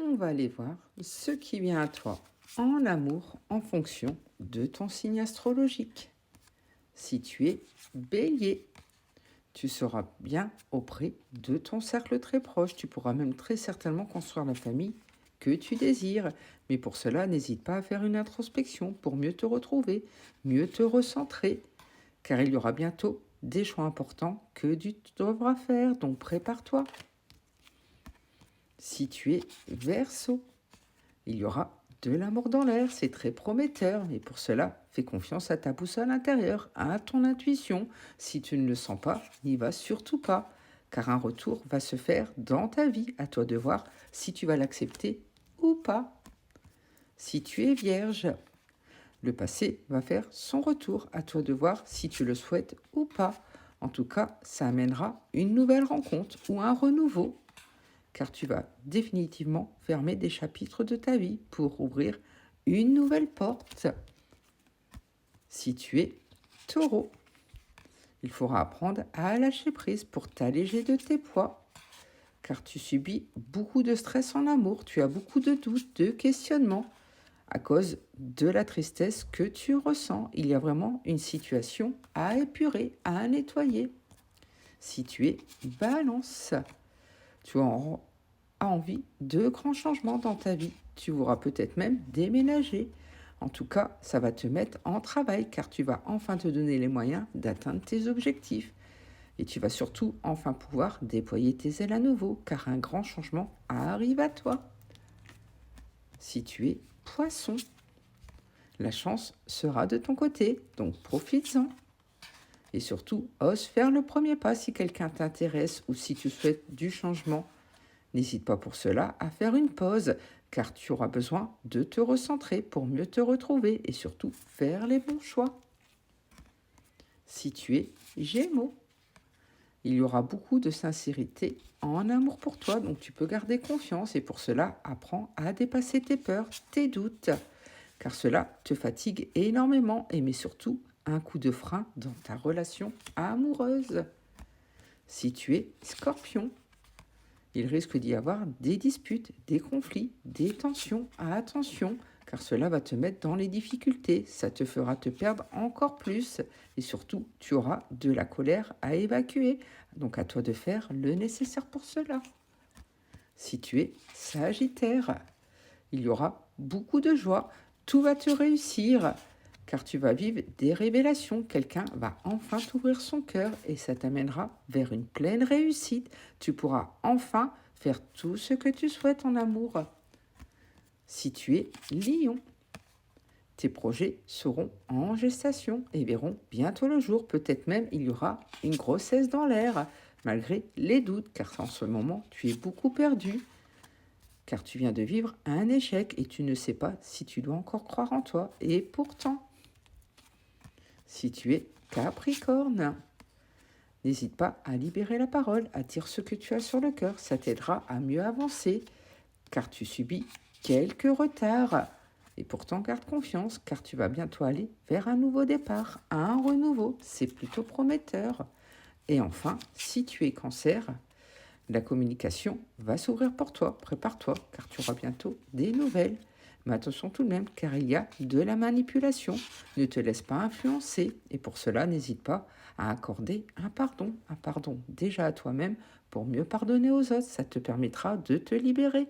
On va aller voir ce qui vient à toi en amour en fonction de ton signe astrologique. Si tu es bélier, tu seras bien auprès de ton cercle très proche. Tu pourras même très certainement construire la famille que tu désires. Mais pour cela, n'hésite pas à faire une introspection pour mieux te retrouver, mieux te recentrer, car il y aura bientôt des choix importants que tu devras faire. Donc prépare-toi. Si tu es Verseau, il y aura de l'amour dans l'air, c'est très prometteur. Et pour cela, fais confiance à ta boussole intérieure, à ton intuition. Si tu ne le sens pas, n'y va surtout pas, car un retour va se faire dans ta vie. À toi de voir si tu vas l'accepter ou pas. Si tu es vierge, le passé va faire son retour. À toi de voir si tu le souhaites ou pas. En tout cas, ça amènera une nouvelle rencontre ou un renouveau, car tu vas définitivement fermer des chapitres de ta vie pour ouvrir une nouvelle porte. Si tu es taureau, il faudra apprendre à lâcher prise pour t'alléger de tes poids, car tu subis beaucoup de stress en amour, tu as beaucoup de doutes, de questionnements à cause de la tristesse que tu ressens. Il y a vraiment une situation à épurer, à nettoyer. Si tu es balance, tu as envie de grands changements dans ta vie. Tu voudras peut-être même déménager. En tout cas, ça va te mettre en travail car tu vas enfin te donner les moyens d'atteindre tes objectifs. Et tu vas surtout enfin pouvoir déployer tes ailes à nouveau car un grand changement arrive à toi. Si tu es poisson, la chance sera de ton côté, donc profites-en. Et surtout, ose faire le premier pas si quelqu'un t'intéresse ou si tu souhaites du changement. N'hésite pas pour cela à faire une pause, car tu auras besoin de te recentrer pour mieux te retrouver et surtout faire les bons choix. Si tu es Gémeaux, il y aura beaucoup de sincérité en amour pour toi, donc tu peux garder confiance et pour cela, apprends à dépasser tes peurs, tes doutes, car cela te fatigue énormément et met surtout un coup de frein dans ta relation amoureuse. Si tu es Scorpion, il risque d'y avoir des disputes, des conflits, des tensions. Attention, car cela va te mettre dans les difficultés. Ça te fera te perdre encore plus. Et surtout, tu auras de la colère à évacuer. Donc à toi de faire le nécessaire pour cela. Si tu es Sagittaire, il y aura beaucoup de joie. Tout va te réussir, car tu vas vivre des révélations. Quelqu'un va enfin t'ouvrir son cœur et ça t'amènera vers une pleine réussite. Tu pourras enfin faire tout ce que tu souhaites en amour. Si tu es Lion, tes projets seront en gestation et verront bientôt le jour. Peut-être même il y aura une grossesse dans l'air, malgré les doutes, car en ce moment tu es beaucoup perdu. Car tu viens de vivre un échec et tu ne sais pas si tu dois encore croire en toi. Et pourtant, si tu es Capricorne, n'hésite pas à libérer la parole, à dire ce que tu as sur le cœur. Ça t'aidera à mieux avancer, car tu subis quelques retards. Et pourtant, garde confiance, car tu vas bientôt aller vers un nouveau départ, un renouveau. C'est plutôt prometteur. Et enfin, si tu es Cancer, la communication va s'ouvrir pour toi. Prépare-toi, car tu auras bientôt des nouvelles. Mais attention tout de même, car il y a de la manipulation. Ne te laisse pas influencer. Et pour cela, n'hésite pas à accorder un pardon déjà à toi-même pour mieux pardonner aux autres. Ça te permettra de te libérer.